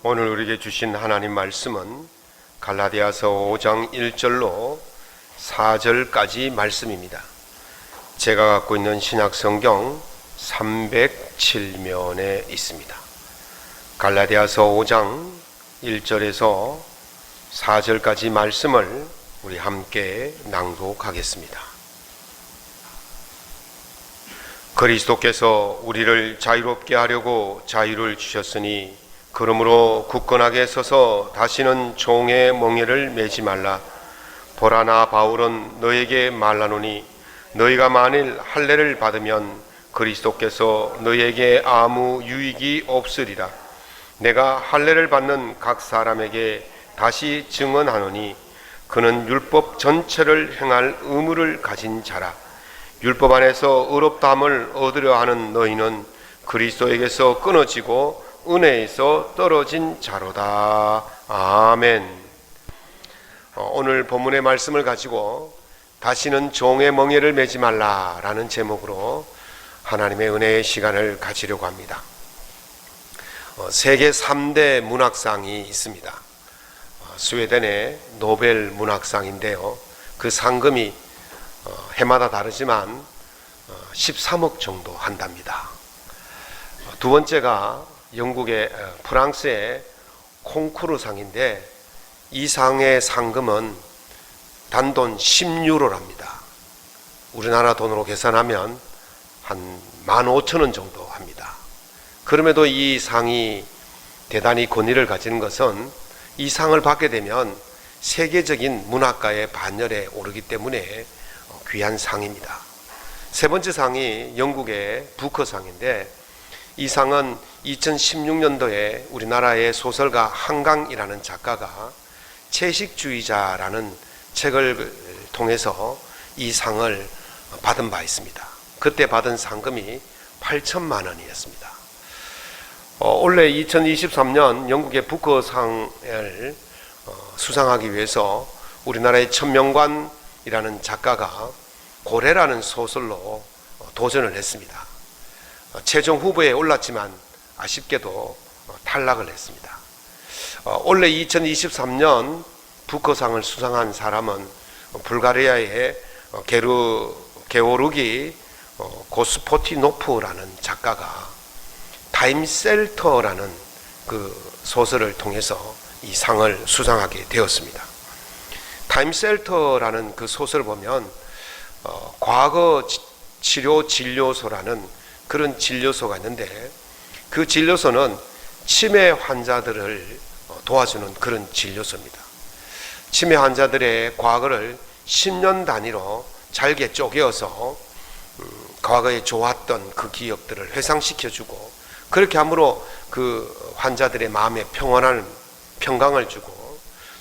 오늘 우리에게 주신 하나님 말씀은 갈라디아서 5장 1절로 4절까지 말씀입니다. 제가 갖고 있는 신약성경 307면에 있습니다. 갈라디아서 5장 1절에서 4절까지 말씀을 우리 함께 낭독하겠습니다. 그리스도께서 우리를 자유롭게 하려고 자유를 주셨으니 그러므로 굳건하게 서서 다시는 종의 멍에를 매지 말라. 보라, 나 바울은 너에게 말하노니 너희가 만일 할례를 받으면 그리스도께서 너희에게 아무 유익이 없으리라. 내가 할례를 받는 각 사람에게 다시 증언하노니 그는 율법 전체를 행할 의무를 가진 자라. 율법 안에서 의롭다함을 얻으려 하는 너희는 그리스도에게서 끊어지고 은혜에서 떨어진 자로다. 아멘. 오늘 본문의 말씀을 가지고 다시는 종의 멍에를 매지 말라라는 제목으로 하나님의 은혜의 시간을 가지려고 합니다. 세계 3대 문학상이 있습니다. 스웨덴의 노벨 문학상인데요, 그 상금이 해마다 다르지만 13억 정도 한답니다. 두 번째가 영국의 프랑스의 콩쿠르상인데 이 상의 상금은 단돈 10유로랍니다. 우리나라 돈으로 계산하면 한 15,000원 정도 합니다. 그럼에도 이 상이 대단히 권위를 가지는 것은 이 상을 받게 되면 세계적인 문학가의 반열에 오르기 때문에 귀한 상입니다. 세 번째 상이 영국의 부커상인데 이 상은 2016년도에 우리나라의 소설가 한강이라는 작가가 채식주의자라는 책을 통해서 이 상을 받은 바 있습니다. 그때 받은 상금이 8천만 원이었습니다. 올해 2023년 영국의 부커상을 수상하기 위해서 우리나라의 천명관이라는 작가가 고래라는 소설로 도전을 했습니다. 최종 후보에 올랐지만 아쉽게도 탈락을 했습니다. 올해 2023년 부커상을 수상한 사람은 불가리아의 게오르기 고스포티노프라는 작가가 타임셀터라는 그 소설을 통해서 이 상을 수상하게 되었습니다. 타임셀터라는 그 소설을 보면 과거 치료 진료소라는 그런 진료소가 있는데 그 진료소는 치매 환자들을 도와주는 그런 진료소입니다. 치매 환자들의 과거를 10년 단위로 잘게 쪼개어서 과거에 좋았던 그 기억들을 회상시켜주고, 그렇게 함으로 그 환자들의 마음에 평강을 주고,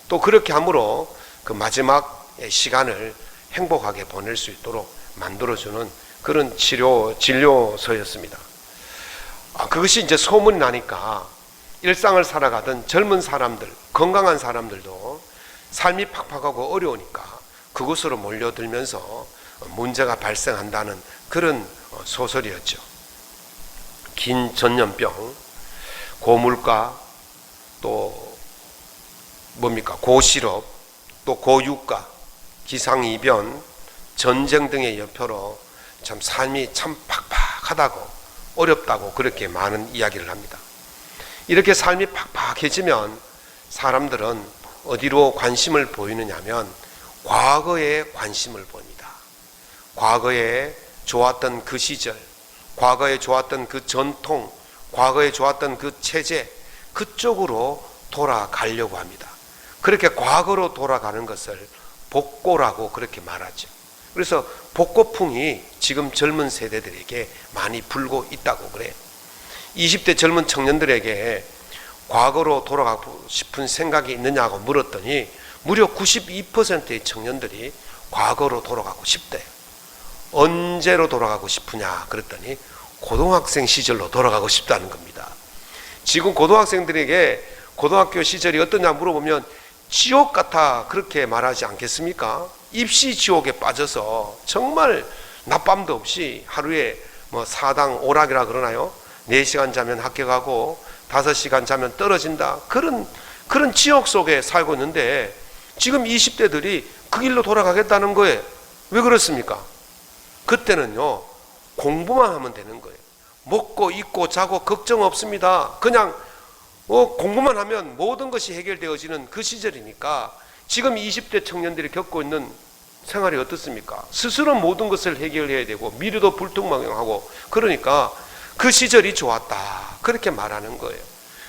또 그렇게 함으로 그 마지막의 시간을 행복하게 보낼 수 있도록 만들어주는 그런 진료소였습니다. 그것이 이제 소문이 나니까 일상을 살아가던 젊은 사람들, 건강한 사람들도 삶이 팍팍하고 어려우니까 그곳으로 몰려들면서 문제가 발생한다는 그런 소설이었죠. 긴 전염병, 고물가, 또 고실업, 또 고유가, 기상이변, 전쟁 등의 여파로 참 삶이 참 팍팍하다고, 어렵다고 그렇게 많은 이야기를 합니다. 이렇게 삶이 팍팍해지면 사람들은 어디로 관심을 보이느냐 하면 과거에 관심을 봅니다. 과거에 좋았던 그 시절, 과거에 좋았던 그 전통, 과거에 좋았던 그 체제, 그쪽으로 돌아가려고 합니다. 그렇게 과거로 돌아가는 것을 복고라고 그렇게 말하죠. 그래서 복고풍이 지금 젊은 세대들에게 많이 불고 있다고 그래요. 20대 젊은 청년들에게 과거로 돌아가고 싶은 생각이 있느냐고 물었더니 무려 92%의 청년들이 과거로 돌아가고 싶대요. 언제로 돌아가고 싶으냐 그랬더니 고등학생 시절로 돌아가고 싶다는 겁니다. 지금 고등학생들에게 고등학교 시절이 어떠냐 물어보면 지옥 같아 그렇게 말하지 않겠습니까? 입시 지옥에 빠져서 정말 낮밤도 없이 하루에 사당 오락이라 그러나요? 4시간 자면 합격하고 5시간 자면 떨어진다. 그런 지옥 속에 살고 있는데 지금 20대들이 그 길로 돌아가겠다는 거예요. 왜 그렇습니까? 그때는요, 공부만 하면 되는 거예요. 먹고 입고 자고 걱정 없습니다. 그냥 공부만 하면 모든 것이 해결되어지는 그 시절이니까 지금 20대 청년들이 겪고 있는 생활이 어떻습니까? 스스로 모든 것을 해결해야 되고 미래도 불투명하고, 그러니까 그 시절이 좋았다, 그렇게 말하는 거예요.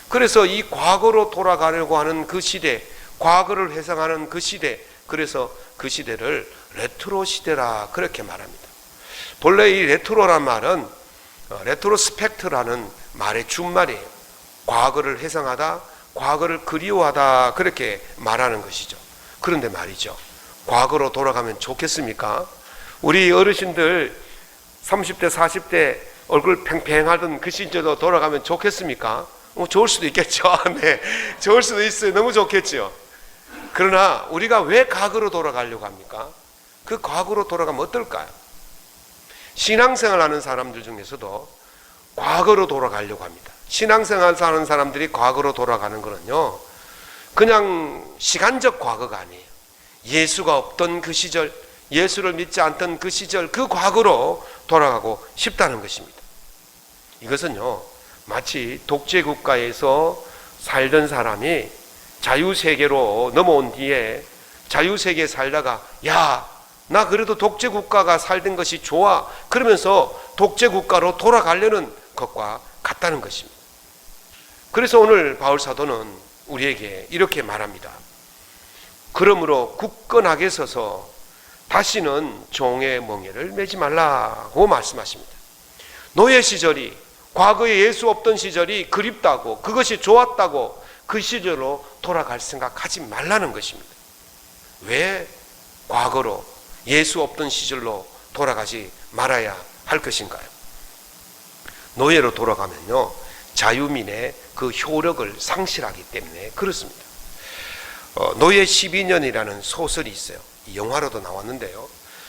그래서 이 과거로 돌아가려고 하는 그 시대, 과거를 회상하는 그 시대, 그래서 그 시대를 레트로 시대라 그렇게 말합니다. 본래 이 레트로란 말은 레트로스펙트라는 말의 준말이에요. 과거를 회상하다, 과거를 그리워하다, 그렇게 말하는 것이죠. 그런데 말이죠, 과거로 돌아가면 좋겠습니까? 우리 어르신들 30대 40대 얼굴 팽팽하던 그 시절로 돌아가면 좋겠습니까? 좋을 수도 있겠죠. 네, 좋을 수도 있어요. 너무 좋겠죠. 그러나 우리가 왜 과거로 돌아가려고 합니까? 그 과거로 돌아가면 어떨까요? 신앙생활 하는 사람들 중에서도 과거로 돌아가려고 합니다. 신앙생활 하는 사람들이 과거로 돌아가는 거는요, 그냥 시간적 과거가 아니에요. 예수가 없던 그 시절, 예수를 믿지 않던 그 시절, 그 과거로 돌아가고 싶다는 것입니다. 이것은요, 마치 독재국가에서 살던 사람이 자유세계로 넘어온 뒤에 자유세계에 살다가 야, 나 그래도 독재국가가 살던 것이 좋아, 그러면서 독재국가로 돌아가려는 것과 같다는 것입니다. 그래서 오늘 바울사도는 우리에게 이렇게 말합니다. 그러므로 굳건하게 서서 다시는 종의 멍에를 매지 말라고 말씀하십니다. 노예 시절이, 과거에 예수 없던 시절이 그립다고, 그것이 좋았다고 그 시절로 돌아갈 생각하지 말라는 것입니다. 왜 과거로 예수 없던 시절로 돌아가지 말아야 할 것인가요? 노예로 돌아가면요, 자유민의 그 효력을 상실하기 때문에 그렇습니다. 노예 12년이라는 소설이 있어요. 영화로도 나왔는데요,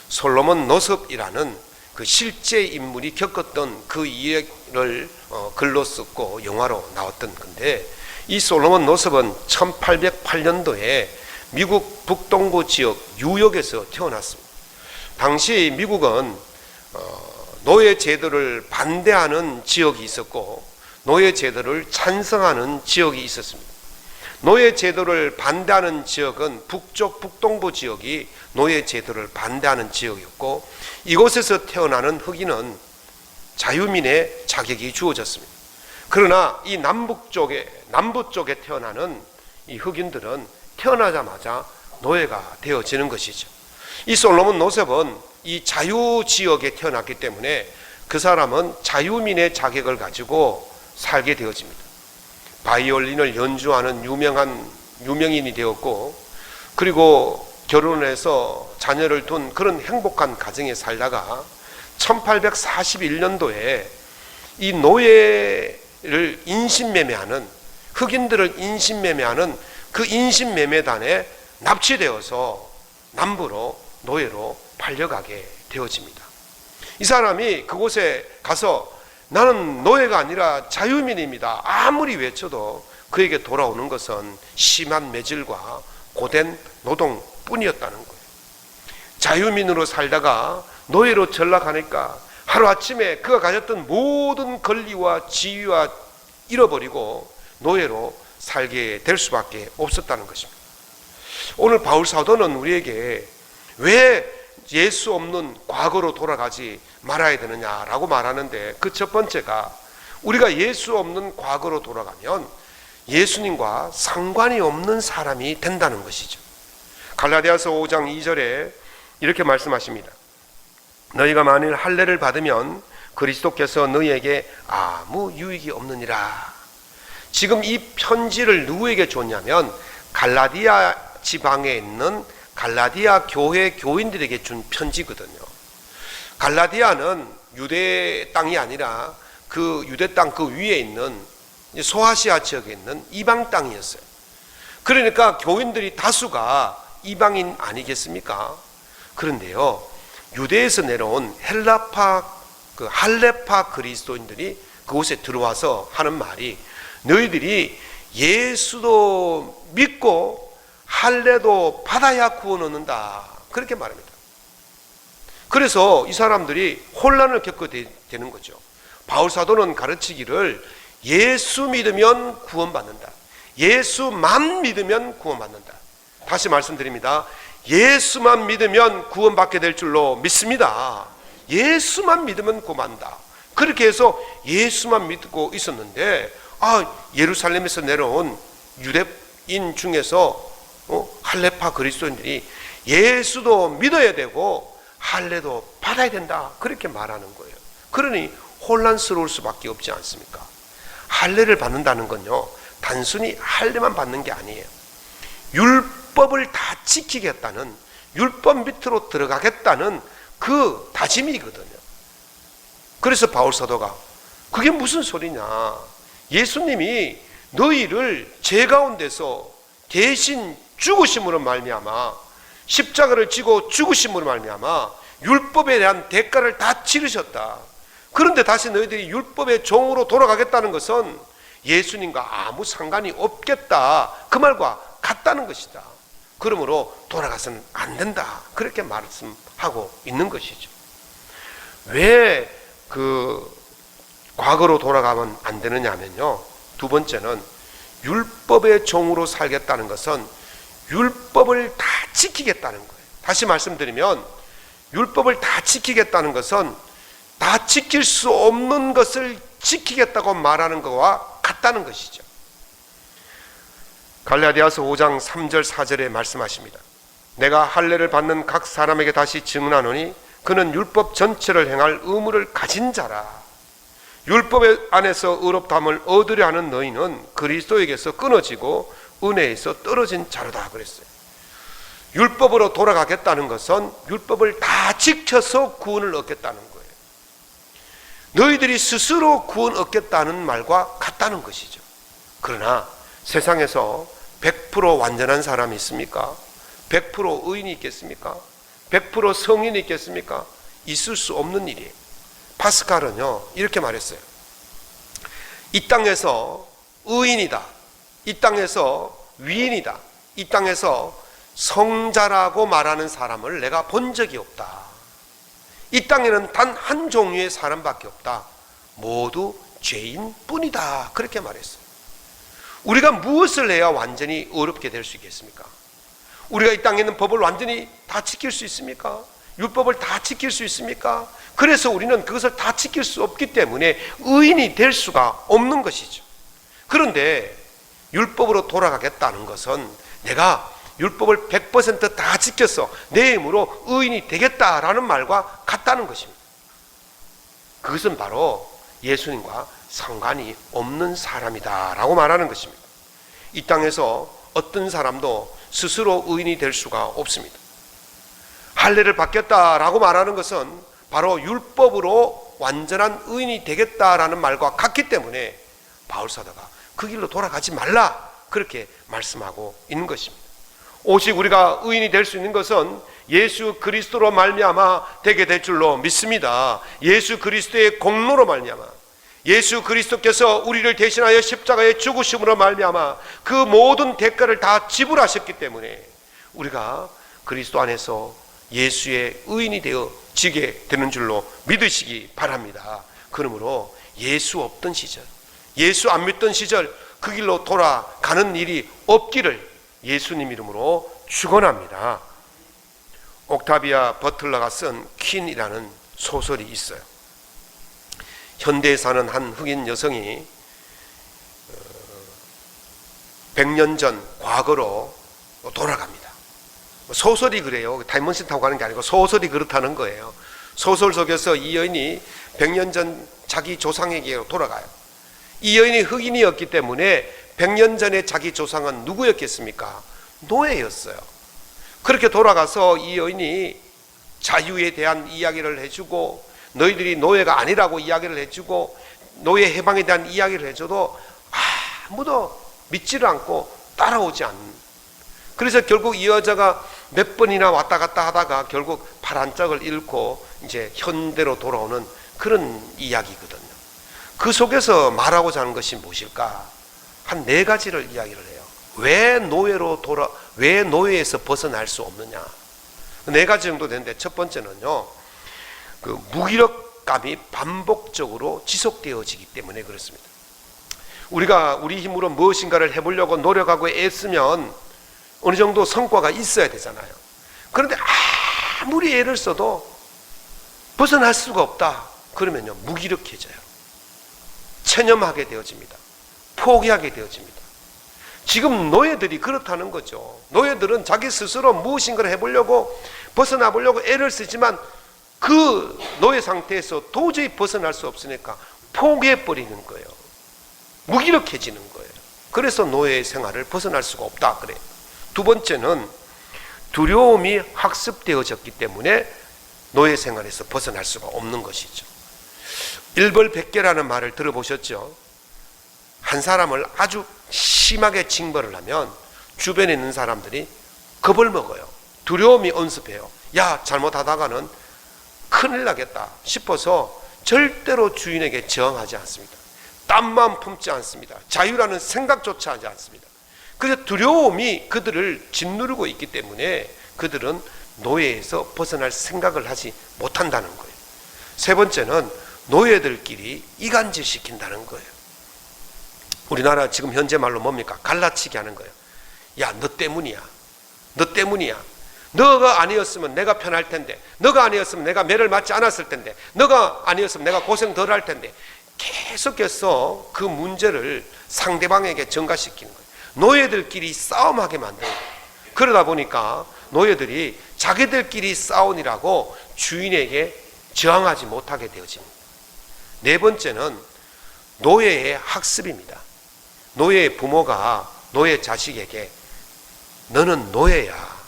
솔로몬 노섭이라는 그 실제 인물이 겪었던 그 이야기를 글로 썼고 영화로 나왔던 건데, 이 솔로몬 노섭은 1808년도에 미국 북동부 지역 뉴욕에서 태어났습니다. 당시 미국은 노예 제도를 반대하는 지역이 있었고 노예 제도를 찬성하는 지역이 있었습니다. 노예 제도를 반대하는 지역은 북쪽 북동부 지역이 노예 제도를 반대하는 지역이었고, 이곳에서 태어나는 흑인은 자유민의 자격이 주어졌습니다. 그러나 이 남부 쪽에 태어나는 이 흑인들은 태어나자마자 노예가 되어지는 것이죠. 이 솔로몬 노섭은 이 자유 지역에 태어났기 때문에 그 사람은 자유민의 자격을 가지고 살게 되어집니다. 바이올린을 연주하는 유명인이 되었고, 그리고 결혼해서 자녀를 둔 그런 행복한 가정에 살다가 1841년도에 이 노예를 인신매매하는, 흑인들을 인신매매하는 그 인신매매단에 납치되어서 남부로 노예로 팔려가게 되어집니다. 이 사람이 그곳에 가서 나는 노예가 아니라 자유민입니다 아무리 외쳐도 그에게 돌아오는 것은 심한 매질과 고된 노동뿐이었다는 거예요. 자유민으로 살다가 노예로 전락하니까 하루아침에 그가 가졌던 모든 권리와 지위와 잃어버리고 노예로 살게 될 수밖에 없었다는 것입니다. 오늘 바울 사도는 우리에게 왜 예수 없는 과거로 돌아가지 말아야 되느냐라고 말하는데, 그 첫 번째가 우리가 예수 없는 과거로 돌아가면 예수님과 상관이 없는 사람이 된다는 것이죠. 갈라디아서 5장 2절에 이렇게 말씀하십니다. 너희가 만일 할례를 받으면 그리스도께서 너희에게 아무 유익이 없느니라. 지금 이 편지를 누구에게 줬냐면 갈라디아 지방에 있는 갈라디아 교회 교인들에게 준 편지거든요. 갈라디아는 유대 땅이 아니라 그 유대 땅 그 위에 있는 소아시아 지역에 있는 이방 땅이었어요. 그러니까 교인들이 다수가 이방인 아니겠습니까? 그런데요, 유대에서 내려온 헬라파, 할레파 그리스도인들이 그곳에 들어와서 하는 말이, 너희들이 예수도 믿고 할례도 받아야 구원 얻는다, 그렇게 말합니다. 그래서 이 사람들이 혼란을 겪게 되는 거죠. 바울 사도는 가르치기를 예수 믿으면 구원받는다, 예수만 믿으면 구원받는다. 다시 말씀드립니다. 예수만 믿으면 구원받게 될 줄로 믿습니다. 예수만 믿으면 구원받는다. 그렇게 해서 예수만 믿고 있었는데, 예루살렘에서 내려온 유대인 중에서 할례파 그리스도인들이 예수도 믿어야 되고 할례도 받아야 된다, 그렇게 말하는 거예요. 그러니 혼란스러울 수밖에 없지 않습니까? 할례를 받는다는 건요, 단순히 할례만 받는 게 아니에요. 율법을 다 지키겠다는, 율법 밑으로 들어가겠다는 그 다짐이거든요. 그래서 바울 사도가 그게 무슨 소리냐, 예수님이 너희를 죄 가운데서 대신 죽으심으로 말미암아, 십자가를 지고 죽으심으로 말미암아 율법에 대한 대가를 다 치르셨다. 그런데 다시 너희들이 율법의 종으로 돌아가겠다는 것은 예수님과 아무 상관이 없겠다, 그 말과 같다는 것이다. 그러므로 돌아가서는 안 된다, 그렇게 말씀하고 있는 것이죠. 왜 과거로 돌아가면 안 되느냐 하면요, 두 번째는 율법의 종으로 살겠다는 것은 율법을 다 지키겠다는 거예요. 다시 말씀드리면 율법을 다 지키겠다는 것은 다 지킬 수 없는 것을 지키겠다고 말하는 것과 같다는 것이죠. 갈라디아서 5장 3절 4절에 말씀하십니다. 내가 할례를 받는 각 사람에게 다시 증언하노니 그는 율법 전체를 행할 의무를 가진 자라. 율법 안에서 의롭다함을 얻으려 하는 너희는 그리스도에게서 끊어지고 은혜에서 떨어진 자로다 그랬어요. 율법으로 돌아가겠다는 것은 율법을 다 지켜서 구원을 얻겠다는 거예요. 너희들이 스스로 구원 얻겠다는 말과 같다는 것이죠. 그러나 세상에서 100% 완전한 사람이 있습니까? 100% 의인이 있겠습니까? 100% 성인이 있겠습니까? 있을 수 없는 일이에요. 파스칼은요, 이렇게 말했어요. 이 땅에서 의인이다, 이 땅에서 위인이다, 이 땅에서 성자라고 말하는 사람을 내가 본 적이 없다. 이 땅에는 단 한 종류의 사람밖에 없다. 모두 죄인뿐이다, 그렇게 말했어요. 우리가 무엇을 해야 완전히 의롭게 될 수 있겠습니까? 우리가 이 땅에 있는 법을 완전히 다 지킬 수 있습니까? 율법을 다 지킬 수 있습니까? 그래서 우리는 그것을 다 지킬 수 없기 때문에 의인이 될 수가 없는 것이죠. 그런데 율법으로 돌아가겠다는 것은 내가 율법을 100% 다 지켜서 내 힘으로 의인이 되겠다라는 말과 같다는 것입니다. 그것은 바로 예수님과 상관이 없는 사람이다라고 말하는 것입니다. 이 땅에서 어떤 사람도 스스로 의인이 될 수가 없습니다. 할례를 받겠다라고 말하는 것은 바로 율법으로 완전한 의인이 되겠다라는 말과 같기 때문에 바울 사도가 그 길로 돌아가지 말라, 그렇게 말씀하고 있는 것입니다. 오직 우리가 의인이 될 수 있는 것은 예수 그리스도로 말미암아 되게 될 줄로 믿습니다. 예수 그리스도의 공로로 말미암아, 예수 그리스도께서 우리를 대신하여 십자가에 죽으심으로 말미암아 그 모든 대가를 다 지불하셨기 때문에 우리가 그리스도 안에서 예수의 의인이 되어지게 되는 줄로 믿으시기 바랍니다. 그러므로 예수 없던 시절, 예수 안 믿던 시절 그 길로 돌아가는 일이 없기를 예수님 이름으로 축원합니다. 옥타비아 버틀러가 쓴 퀸이라는 소설이 있어요. 현대에 사는 한 흑인 여성이 100년 전 과거로 돌아갑니다. 소설이 그래요. 타임머신 타고 가는 게 아니고 소설이 그렇다는 거예요. 소설 속에서 이 여인이 100년 전 자기 조상에게 돌아가요. 이 여인이 흑인이었기 때문에 100년 전에 자기 조상은 누구였겠습니까? 노예였어요. 그렇게 돌아가서 이 여인이 자유에 대한 이야기를 해주고, 너희들이 노예가 아니라고 이야기를 해주고, 노예 해방에 대한 이야기를 해줘도 아무도 믿지를 않고 따라오지 않는. 그래서 결국 이 여자가 몇 번이나 왔다 갔다 하다가 결국 팔 한짝을 잃고 이제 현대로 돌아오는 그런 이야기거든요. 그 속에서 말하고자 하는 것이 무엇일까? 한 4가지를 이야기를 해요. 왜 노예에서 벗어날 수 없느냐? 4가지 정도 되는데, 첫 번째는요, 그 무기력감이 반복적으로 지속되어지기 때문에 그렇습니다. 우리가 우리 힘으로 무엇인가를 해보려고 노력하고 애쓰면 어느 정도 성과가 있어야 되잖아요. 그런데 아무리 애를 써도 벗어날 수가 없다. 그러면요, 무기력해져요. 체념하게 되어집니다. 포기하게 되어집니다. 지금 노예들이 그렇다는 거죠. 노예들은 자기 스스로 무엇인가를 해보려고 벗어나 보려고 애를 쓰지만 그 노예 상태에서 도저히 벗어날 수 없으니까 포기해버리는 거예요. 무기력해지는 거예요. 그래서 노예 생활을 벗어날 수가 없다 그래요. 두 번째는 두려움이 학습되어졌기 때문에 노예 생활에서 벗어날 수가 없는 것이죠. 일벌백계라는 말을 들어보셨죠? 한 사람을 아주 심하게 징벌을 하면 주변에 있는 사람들이 겁을 먹어요. 두려움이 엄습해요. 야, 잘못하다가는 큰일 나겠다 싶어서 절대로 주인에게 저항하지 않습니다. 땀만 품지 않습니다. 자유라는 생각조차 하지 않습니다. 그래서 두려움이 그들을 짓누르고 있기 때문에 그들은 노예에서 벗어날 생각을 하지 못한다는 거예요. 세 번째는 노예들끼리 이간질 시킨다는 거예요. 우리나라 지금 현재 말로 뭡니까? 갈라치기 하는 거예요. 야, 너 때문이야. 너 때문이야. 너가 아니었으면 내가 편할 텐데, 너가 아니었으면 내가 매를 맞지 않았을 텐데, 너가 아니었으면 내가 고생 덜 할 텐데, 계속해서 그 문제를 상대방에게 전가시키는 거예요. 노예들끼리 싸움하게 만드는 거예요. 그러다 보니까 노예들이 자기들끼리 싸우니라고 주인에게 저항하지 못하게 되어집니다. 네 번째는 노예의 학습입니다. 노예의 부모가 노예 자식에게 너는 노예야.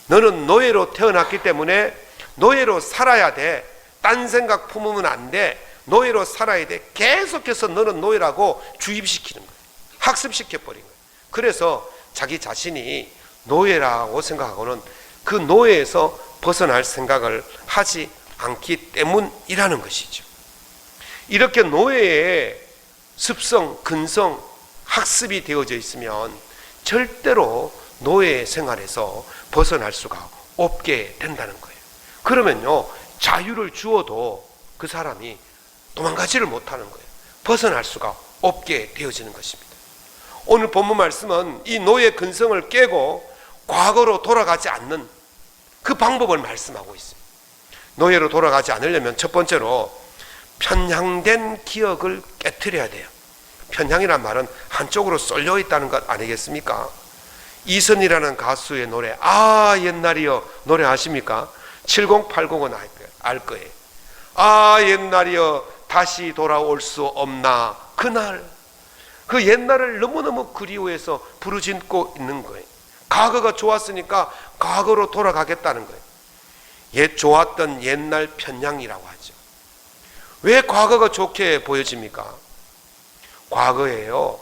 너는 노예로 태어났기 때문에 노예로 살아야 돼. 딴 생각 품으면 안 돼. 노예로 살아야 돼. 계속해서 너는 노예라고 주입시키는 거예요. 학습시켜버린 거예요. 그래서 자기 자신이 노예라고 생각하고는 그 노예에서 벗어날 생각을 하지 않기 때문이라는 것이죠. 이렇게 노예의 습성, 근성, 학습이 되어져 있으면 절대로 노예 생활에서 벗어날 수가 없게 된다는 거예요. 그러면요, 자유를 주어도 그 사람이 도망가지를 못하는 거예요. 벗어날 수가 없게 되어지는 것입니다. 오늘 본문 말씀은 이 노예 근성을 깨고 과거로 돌아가지 않는 그 방법을 말씀하고 있습니다. 노예로 돌아가지 않으려면 첫 번째로 편향된 기억을 깨트려야 돼요. 편향이란 말은 한쪽으로 쏠려 있다는 것 아니겠습니까? 이선이라는 가수의 노래, 아 옛날이여, 노래 아십니까? 7080은 알 거예요. 아 옛날이여 다시 돌아올 수 없나 그날. 그 옛날을 너무너무 그리워해서 부르짖고 있는 거예요. 과거가 좋았으니까 과거로 돌아가겠다는 거예요. 좋았던 옛날 편향이라고 하죠. 왜 과거가 좋게 보여집니까? 과거에요,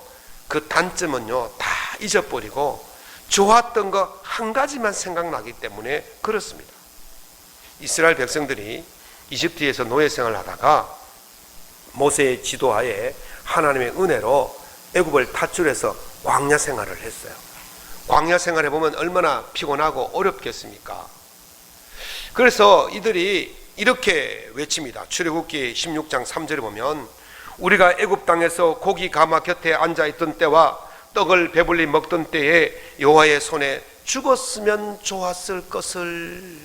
그 단점은요 다 잊어버리고 좋았던 거 한 가지만 생각나기 때문에 그렇습니다. 이스라엘 백성들이 이집트에서 노예 생활을 하다가 모세의 지도하에 하나님의 은혜로 애굽을 탈출해서 광야 생활을 했어요. 광야 생활해 보면 얼마나 피곤하고 어렵겠습니까? 그래서 이들이 이렇게 외칩니다. 출애굽기 16장 3절에 보면 우리가 애굽 땅에서 고기 가마 곁에 앉아있던 때와 떡을 배불리 먹던 때에 여호와의 손에 죽었으면 좋았을 것을.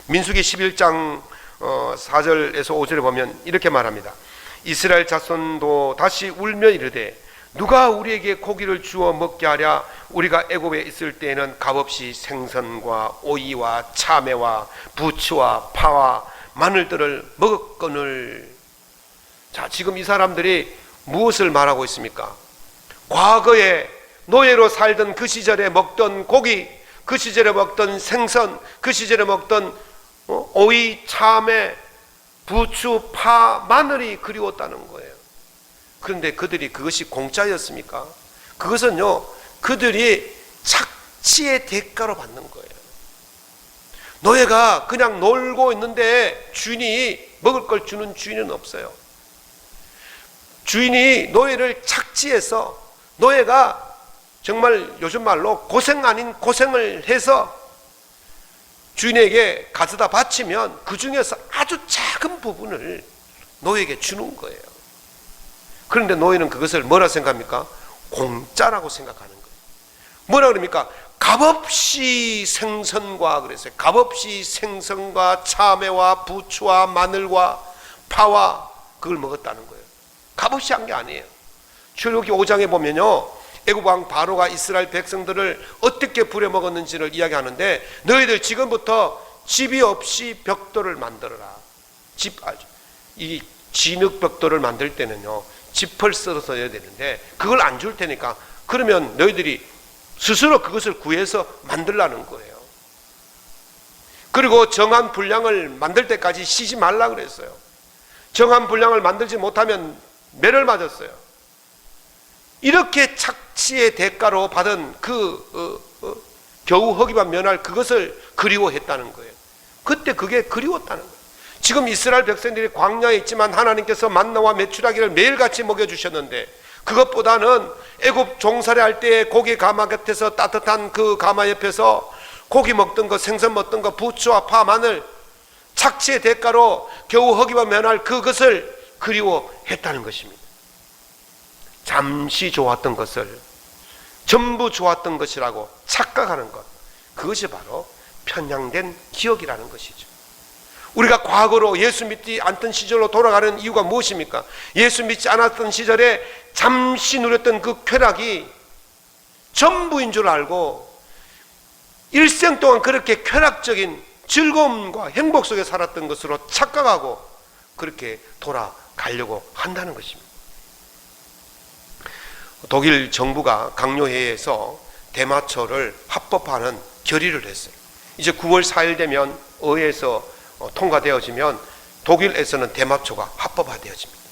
민수기 11장 4절에서 5절에 보면 이렇게 말합니다. 이스라엘 자손도 다시 울며 이르되 누가 우리에게 고기를 주어 먹게 하랴. 우리가 애굽에 있을 때에는 값없이 생선과 오이와 참외와 부추와 파와 마늘들을 먹었거늘. 자, 지금 이 사람들이 무엇을 말하고 있습니까? 과거에 노예로 살던 그 시절에 먹던 고기, 그 시절에 먹던 생선, 그 시절에 먹던 오이, 참외, 부추, 파, 마늘이 그리웠다는 거예요. 그런데 그들이 그것이 공짜였습니까? 그것은요, 그들이 착취의 대가로 받는 거예요. 노예가 그냥 놀고 있는데 주인이 먹을 걸 주는 주인은 없어요. 주인이 노예를 착취해서 노예가 정말 요즘 말로 고생 아닌 고생을 해서 주인에게 가져다 바치면 그 중에서 아주 작은 부분을 노예에게 주는 거예요. 그런데 노예는 그것을 뭐라 생각합니까? 공짜라고 생각하는 거예요. 뭐라 그럽니까? 값없이 생선과, 그랬어요. 값없이 생선과 참외와 부추와 마늘과 파와 그걸 먹었다는 거예요. 값없이 한 게 아니에요. 출애굽기 5장에 보면요, 애굽 왕 바로가 이스라엘 백성들을 어떻게 부려먹었는지를 이야기하는데, 너희들 지금부터 집이 없이 벽돌을 만들어라. 이 진흙 벽돌을 만들 때는요, 짚을 썰어서 해야 되는데 그걸 안 줄 테니까 그러면 너희들이 스스로 그것을 구해서 만들라는 거예요. 그리고 정한 분량을 만들 때까지 쉬지 말라 그랬어요. 정한 분량을 만들지 못하면 매를 맞았어요. 이렇게 착취의 대가로 받은 겨우 허기만 면할 그것을 그리워했다는 거예요. 그때 그게 그리웠다는 거예요. 지금 이스라엘 백성들이 광야에 있지만 하나님께서 만나와 메추라기를 매일같이 먹여주셨는데, 그것보다는 애굽 종살이 할 때 고기 가마 곁에서 따뜻한 그 가마 옆에서 고기 먹던 거, 생선 먹던 거, 부추와 파, 마늘, 착취의 대가로 겨우 허기만 면할 그것을 그리워했다는 것입니다. 잠시 좋았던 것을 전부 좋았던 것이라고 착각하는 것, 그것이 바로 편향된 기억이라는 것이죠. 우리가 과거로 예수 믿지 않던 시절로 돌아가는 이유가 무엇입니까? 예수 믿지 않았던 시절에 잠시 누렸던 그 쾌락이 전부인 줄 알고 일생 동안 그렇게 쾌락적인 즐거움과 행복 속에 살았던 것으로 착각하고 그렇게 돌아가려고 한다는 것입니다. 독일 정부가 강요회에서 대마초를 합법화하는 결의를 했어요. 이제 9월 4일 되면 의회에서 통과되어지면 독일에서는 대마초가 합법화되어집니다.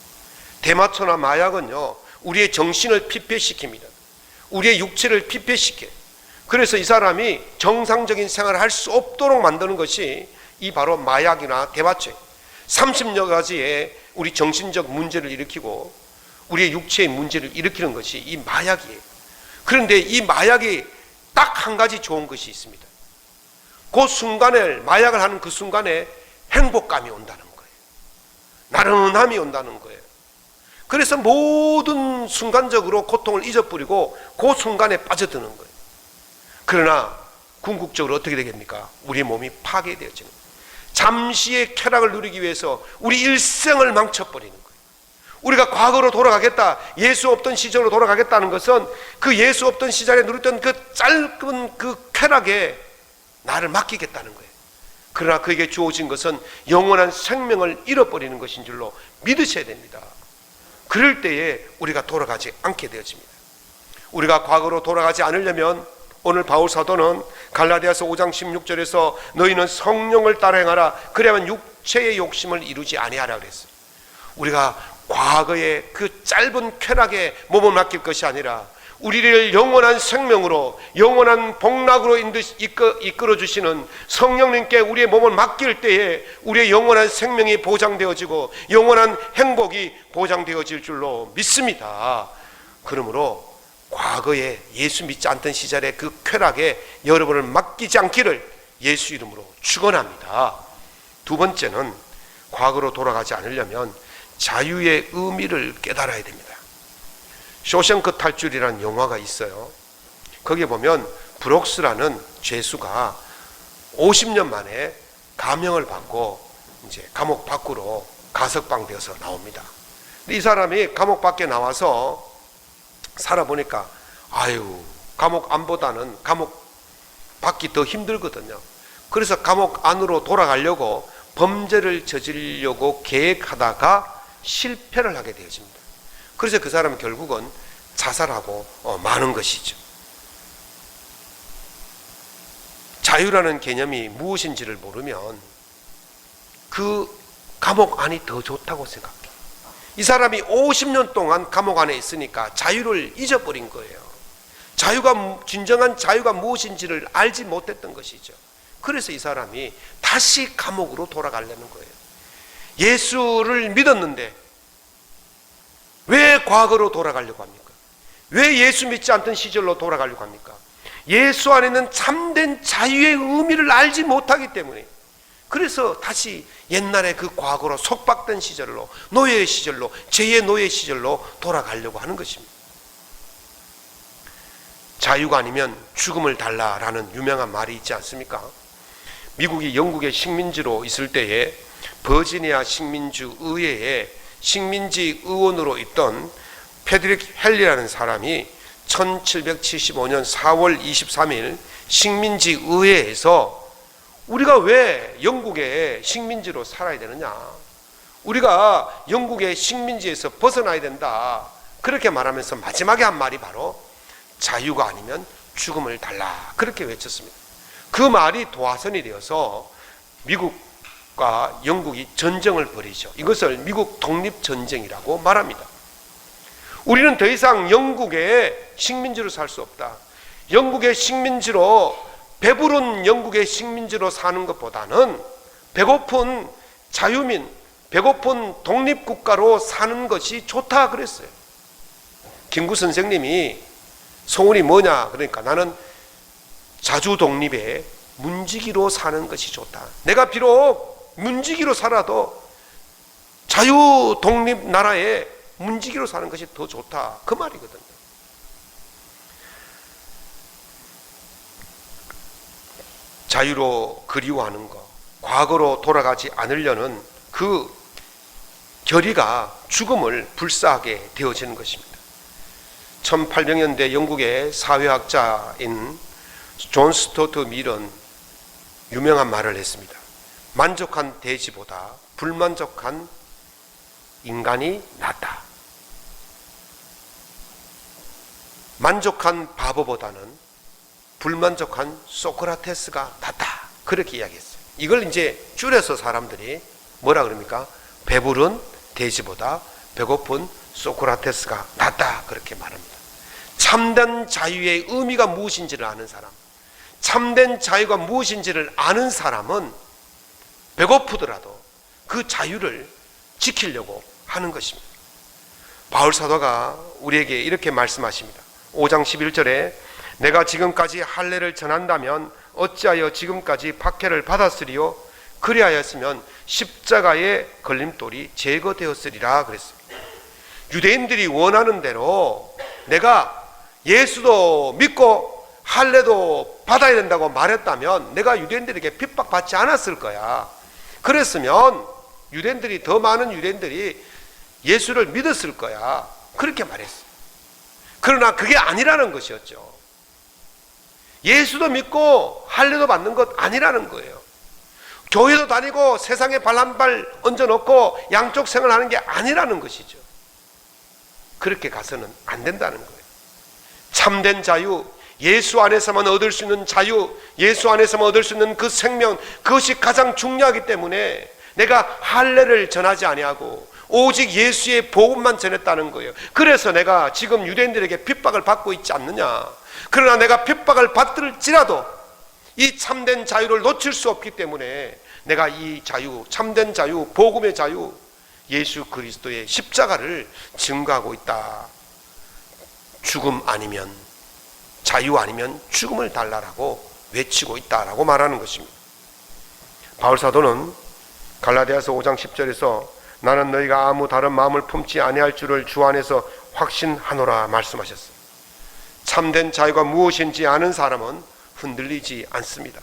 대마초나 마약은요, 우리의 정신을 피폐시킵니다. 우리의 육체를 피폐시켜요. 그래서 이 사람이 정상적인 생활을 할 수 없도록 만드는 것이 이 바로 마약이나 대마초예요. 30여 가지의 우리 정신적 문제를 일으키고 우리의 육체의 문제를 일으키는 것이 이 마약이에요. 그런데 이 마약이 딱 한 가지 좋은 것이 있습니다. 그 순간에, 마약을 하는 그 순간에 행복감이 온다는 거예요. 나른함이 온다는 거예요. 그래서 모든 순간적으로 고통을 잊어버리고 그 순간에 빠져드는 거예요. 그러나 궁극적으로 어떻게 되겠습니까? 우리 몸이 파괴되어지는 거예요. 잠시의 쾌락을 누리기 위해서 우리 일생을 망쳐버리는 거예요. 우리가 과거로 돌아가겠다, 예수 없던 시절로 돌아가겠다는 것은 그 예수 없던 시절에 누렸던 그 짧은 그 쾌락에 나를 맡기겠다는 거예요. 그러나 그에게 주어진 것은 영원한 생명을 잃어버리는 것인 줄로 믿으셔야 됩니다. 그럴 때에 우리가 돌아가지 않게 되어집니다. 우리가 과거로 돌아가지 않으려면 오늘 바울 사도는 갈라디아서 5장 16절에서 너희는 성령을 따라 행하라, 그래야만 육체의 욕심을 이루지 아니하라 그랬어요. 우리가 과거의 그 짧은 쾌락에 몸을 맡길 것이 아니라 우리를 영원한 생명으로, 영원한 복락으로 이끌어 주시는 성령님께 우리의 몸을 맡길 때에 우리의 영원한 생명이 보장되어지고 영원한 행복이 보장되어질 줄로 믿습니다. 그러므로 과거에 예수 믿지 않던 시절의 그 쾌락에 여러분을 맡기지 않기를 예수 이름으로 축원합니다. 두 번째는 과거로 돌아가지 않으려면 자유의 의미를 깨달아야 됩니다. 쇼생크 탈출이라는 영화가 있어요. 거기에 보면 브록스라는 죄수가 50년 만에 감형을 받고 이제 감옥 밖으로 가석방되어서 나옵니다. 이 사람이 감옥 밖에 나와서 살아보니까 감옥 안보다는 감옥 밖이 더 힘들거든요. 그래서 감옥 안으로 돌아가려고 범죄를 저지르려고 계획하다가 실패를 하게 되어집니다. 그래서 그 사람은 결국은 자살하고 마는 것이죠. 자유라는 개념이 무엇인지를 모르면 그 감옥 안이 더 좋다고 생각해요. 이 사람이 50년 동안 감옥 안에 있으니까 자유를 잊어버린 거예요. 진정한 자유가 무엇인지를 알지 못했던 것이죠. 그래서 이 사람이 다시 감옥으로 돌아가려는 거예요. 예수를 믿었는데 왜 과거로 돌아가려고 합니까? 왜 예수 믿지 않던 시절로 돌아가려고 합니까? 예수 안에는 참된 자유의 의미를 알지 못하기 때문에, 그래서 다시 옛날에 그 과거로 속박된 시절로, 노예의 시절로, 죄의 노예 시절로 돌아가려고 하는 것입니다. 자유가 아니면 죽음을 달라라는 유명한 말이 있지 않습니까? 미국이 영국의 식민지로 있을 때에 버지니아 식민주 의회에 식민지 의원으로 있던 패드릭 헨리라는 사람이 1775년 4월 23일 식민지 의회에서 우리가 왜 영국의 식민지로 살아야 되느냐, 우리가 영국의 식민지에서 벗어나야 된다, 그렇게 말하면서 마지막에 한 말이 바로 자유가 아니면 죽음을 달라, 그렇게 외쳤습니다. 그 말이 도화선이 되어서 미국과 영국이 전쟁을 벌이죠. 이것을 미국 독립전쟁이라고 말합니다. 우리는 더 이상 영국의 식민지로 살 수 없다. 영국의 식민지로, 배부른 영국의 식민지로 사는 것보다는 배고픈 자유민, 배고픈 독립국가로 사는 것이 좋다 그랬어요. 김구 선생님이 소원이 뭐냐 그러니까 나는 자주 독립에 문지기로 사는 것이 좋다. 내가 비록 문지기로 살아도 자유 독립 나라에 문지기로 사는 것이 더 좋다, 그 말이거든요. 자유로 그리워하는 것, 과거로 돌아가지 않으려는 그 결의가 죽음을 불사하게 되어지는 것입니다. 1800년대 영국의 사회학자인 존 스튜어트 밀은 유명한 말을 했습니다. 만족한 돼지보다 불만족한 인간이 낫다. 만족한 바보보다는 불만족한 소크라테스가 낫다, 그렇게 이야기했어요. 이걸 이제 줄여서 사람들이 뭐라 그럽니까? 배부른 돼지보다 배고픈 소크라테스가 낫다, 그렇게 말합니다. 참된 자유의 의미가 무엇인지를 아는 사람, 참된 자유가 무엇인지를 아는 사람은 배고프더라도 그 자유를 지키려고 하는 것입니다. 바울 사도가 우리에게 이렇게 말씀하십니다. 5장 11절에 내가 지금까지 할례를 전한다면 어찌하여 지금까지 박해를 받았으리요? 그리하였으면 십자가의 걸림돌이 제거되었으리라 그랬습니다. 유대인들이 원하는 대로 내가 예수도 믿고 할례도 받아야 된다고 말했다면 내가 유대인들에게 핍박받지 않았을 거야. 그랬으면 유대인들이, 더 많은 유대인들이 예수를 믿었을 거야, 그렇게 말했어요. 그러나 그게 아니라는 것이었죠. 예수도 믿고 할례도 받는 것 아니라는 거예요. 교회도 다니고 세상에 발 한 발 얹어놓고 양쪽 생활하는 게 아니라는 것이죠. 그렇게 가서는 안 된다는 거예요. 참된 자유, 예수 안에서만 얻을 수 있는 자유, 예수 안에서만 얻을 수 있는 그 생명, 그것이 가장 중요하기 때문에 내가 할례를 전하지 아니하고 오직 예수의 복음만 전했다는 거예요. 그래서 내가 지금 유대인들에게 핍박을 받고 있지 않느냐. 그러나 내가 핍박을 받을지라도 이 참된 자유를 놓칠 수 없기 때문에 내가 이 자유, 참된 자유, 복음의 자유, 예수 그리스도의 십자가를 증거하고 있다. 죽음 아니면, 자유 아니면 죽음을 달라라고 외치고 있다라고 말하는 것입니다. 바울 사도는 갈라디아서 5장 10절에서 나는 너희가 아무 다른 마음을 품지 아니할 줄을 주 안에서 확신하노라 말씀하셨어요. 참된 자유가 무엇인지 아는 사람은 흔들리지 않습니다.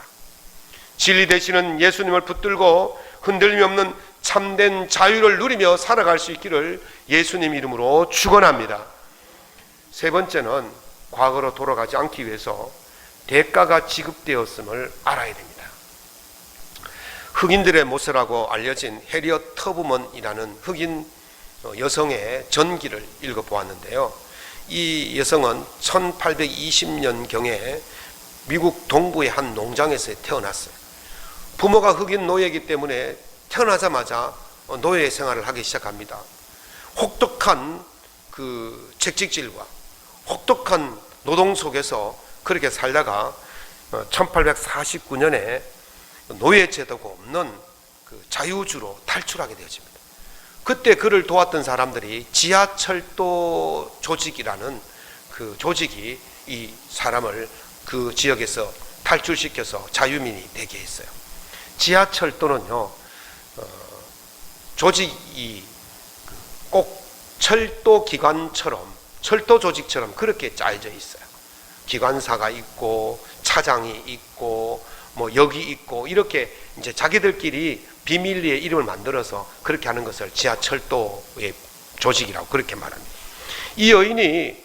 진리 되시는 예수님을 붙들고 흔들림이 없는 참된 자유를 누리며 살아갈 수 있기를 예수님 이름으로 축원합니다. 세 번째는 과거로 돌아가지 않기 위해서 대가가 지급되었음을 알아야 됩니다. 흑인들의 모세라고 알려진 해리엇 터브먼이라는 흑인 여성의 전기를 읽어보았는데요. 이 여성은 1820년경에 미국 동부의 한 농장에서 태어났어요. 부모가 흑인 노예이기 때문에 태어나자마자 노예 생활을 하기 시작합니다. 혹독한 그 채찍질과 혹독한 노동 속에서 그렇게 살다가 1849년에 노예 제도가 없는 그 자유주로 탈출하게 되어집니다. 그때 그를 도왔던 사람들이 지하철도 조직이라는 그 조직이 이 사람을 그 지역에서 탈출시켜서 자유민이 되게 했어요. 지하철도는요, 조직이 꼭 철도 기관처럼, 철도 조직처럼 그렇게 짜여져 있어요. 기관사가 있고 차장이 있고 뭐 역이 있고 이렇게 이제 자기들끼리 비밀리에 이름을 만들어서 그렇게 하는 것을 지하철도의 조직이라고 그렇게 말합니다. 이 여인이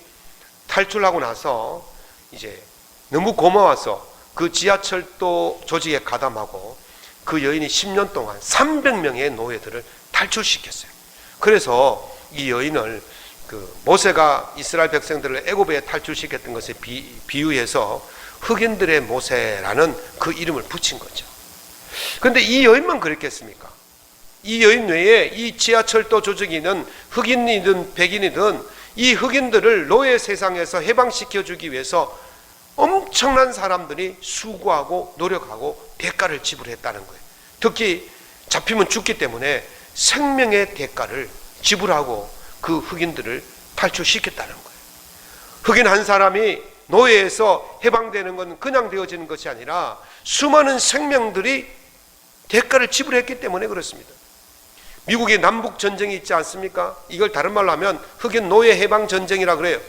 탈출하고 나서 이제 너무 고마워서 그 지하철도 조직에 가담하고 그 여인이 10년 동안 300명의 노예들을 탈출시켰어요. 그래서 이 여인을 그 모세가 이스라엘 백성들을 애굽에 탈출시켰던 것에 비유해서 흑인들의 모세라는 그 이름을 붙인 거죠. 그런데 이 여인만 그랬겠습니까? 이 여인 외에 이 지하철도 조직이든 흑인이든 백인이든 이 흑인들을 노예 세상에서 해방시켜 주기 위해서 엄청난 사람들이 수고하고 노력하고 대가를 지불했다는 거예요. 특히 잡히면 죽기 때문에 생명의 대가를 지불하고 그 흑인들을 탈출시켰다는 거예요. 흑인 한 사람이 노예에서 해방되는 건 그냥 되어지는 것이 아니라 수많은 생명들이 대가를 지불했기 때문에 그렇습니다. 미국의 남북 전쟁이 있지 않습니까? 이걸 다른 말로 하면 흑인 노예 해방 전쟁이라 그래요.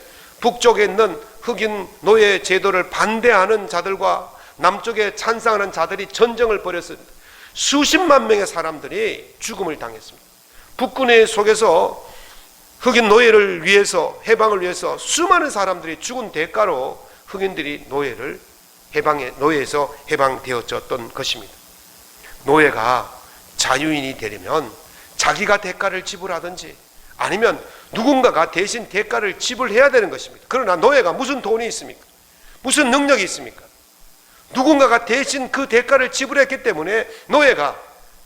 북쪽에 있는 흑인 노예 제도를 반대하는 자들과 남쪽에 찬성하는 자들이 전쟁을 벌였습니다. 수십만 명의 사람들이 죽음을 당했습니다. 북군의 속에서 흑인 노예를 위해서, 해방을 위해서 수많은 사람들이 죽은 대가로 흑인들이 노예에서 해방되어졌던 것입니다. 노예가 자유인이 되려면 자기가 대가를 지불하든지 아니면 누군가가 대신 대가를 지불해야 되는 것입니다. 그러나 노예가 무슨 돈이 있습니까? 무슨 능력이 있습니까? 누군가가 대신 그 대가를 지불했기 때문에 노예가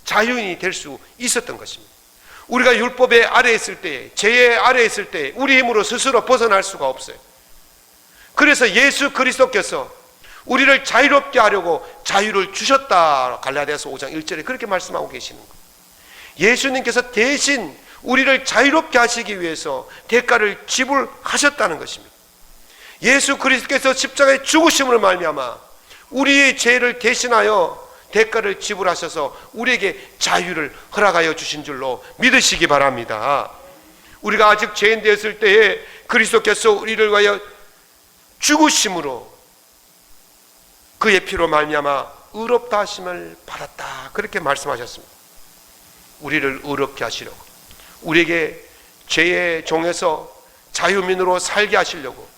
자유인이 될 수 있었던 것입니다. 우리가 율법의 아래에 있을 때, 죄의 아래에 있을 때 우리 힘으로 스스로 벗어날 수가 없어요. 그래서 예수 그리스도께서 우리를 자유롭게 하려고 자유를 주셨다. 갈라디아서 5장 1절에 그렇게 말씀하고 계시는 거예요. 예수님께서 대신 우리를 자유롭게 하시기 위해서 대가를 지불하셨다는 것입니다. 예수 그리스도께서 십자가에 죽으심으로 말미암아 우리의 죄를 대신하여 대가를 지불하셔서 우리에게 자유를 허락하여 주신 줄로 믿으시기 바랍니다. 우리가 아직 죄인 되었을 때에 그리스도께서 우리를 위하여 죽으심으로 그의 피로 말미암아 의롭다 하심을 받았다. 그렇게 말씀하셨습니다. 우리를 의롭게 하시려고, 우리에게 죄의 종에서 자유민으로 살게 하시려고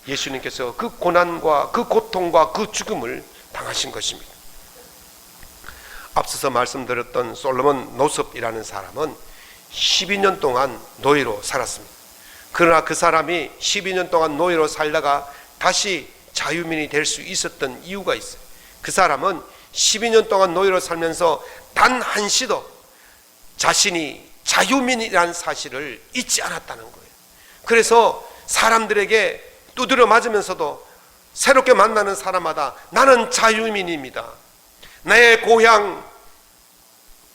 예수님께서 그 고난과 그 고통과 그 죽음을 당하신 것입니다. 앞서서 말씀드렸던 솔로몬 노섭이라는 사람은 12년 동안 노예로 살았습니다. 그러나 그 사람이 12년 동안 노예로 살다가 다시 자유민이 될 수 있었던 이유가 있어요. 그 사람은 12년 동안 노예로 살면서 단 한시도 자신이 자유민이라는 사실을 잊지 않았다는 거예요. 그래서 사람들에게 두드려 맞으면서도 새롭게 만나는 사람마다 나는 자유민입니다. 내 고향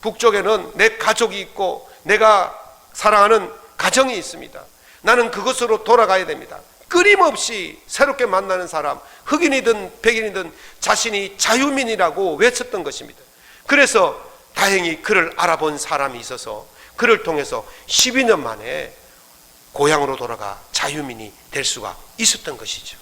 북쪽에는 내 가족이 있고 내가 사랑하는 가정이 있습니다. 나는 그것으로 돌아가야 됩니다. 끊임없이 새롭게 만나는 사람, 흑인이든 백인이든 자신이 자유민이라고 외쳤던 것입니다. 그래서 다행히 그를 알아본 사람이 있어서 그를 통해서 12년 만에 고향으로 돌아가 자유민이 될 수가 있었던 것이죠.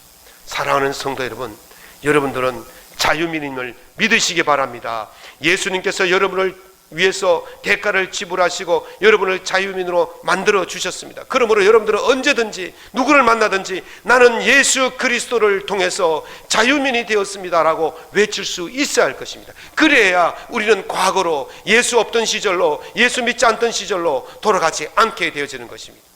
사랑하는 성도 여러분, 여러분들은 자유민임을 믿으시기 바랍니다. 예수님께서 여러분을 위해서 대가를 지불하시고 여러분을 자유민으로 만들어 주셨습니다. 그러므로 여러분들은 언제든지 누구를 만나든지 나는 예수 그리스도를 통해서 자유민이 되었습니다라고 외칠 수 있어야 할 것입니다. 그래야 우리는 과거로 예수 없던 시절로, 예수 믿지 않던 시절로 돌아가지 않게 되어지는 것입니다.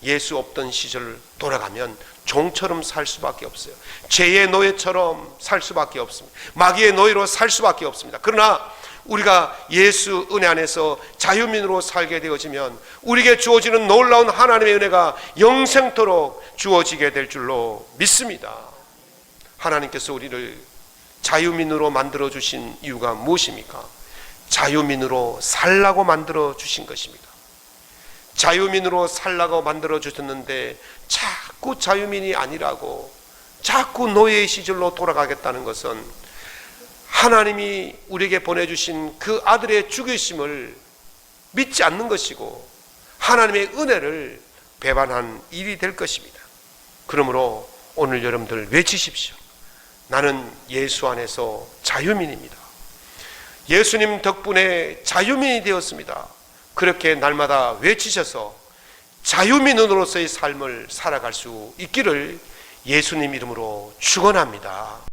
예수 없던 시절 돌아가면 종처럼 살 수밖에 없어요. 죄의 노예처럼 살 수밖에 없습니다. 마귀의 노예로 살 수밖에 없습니다. 그러나 우리가 예수 은혜 안에서 자유민으로 살게 되어지면 우리에게 주어지는 놀라운 하나님의 은혜가 영생토록 주어지게 될 줄로 믿습니다. 하나님께서 우리를 자유민으로 만들어 주신 이유가 무엇입니까? 자유민으로 살라고 만들어 주신 것입니다. 자유민으로 살라고 만들어 주셨는데 자꾸 자유민이 아니라고, 자꾸 노예의 시절로 돌아가겠다는 것은 하나님이 우리에게 보내주신 그 아들의 죽으심을 믿지 않는 것이고 하나님의 은혜를 배반한 일이 될 것입니다. 그러므로 오늘 여러분들 외치십시오. 나는 예수 안에서 자유민입니다. 예수님 덕분에 자유민이 되었습니다. 그렇게 날마다 외치셔서 자유민으로서의 삶을 살아갈 수 있기를 예수님 이름으로 축원합니다.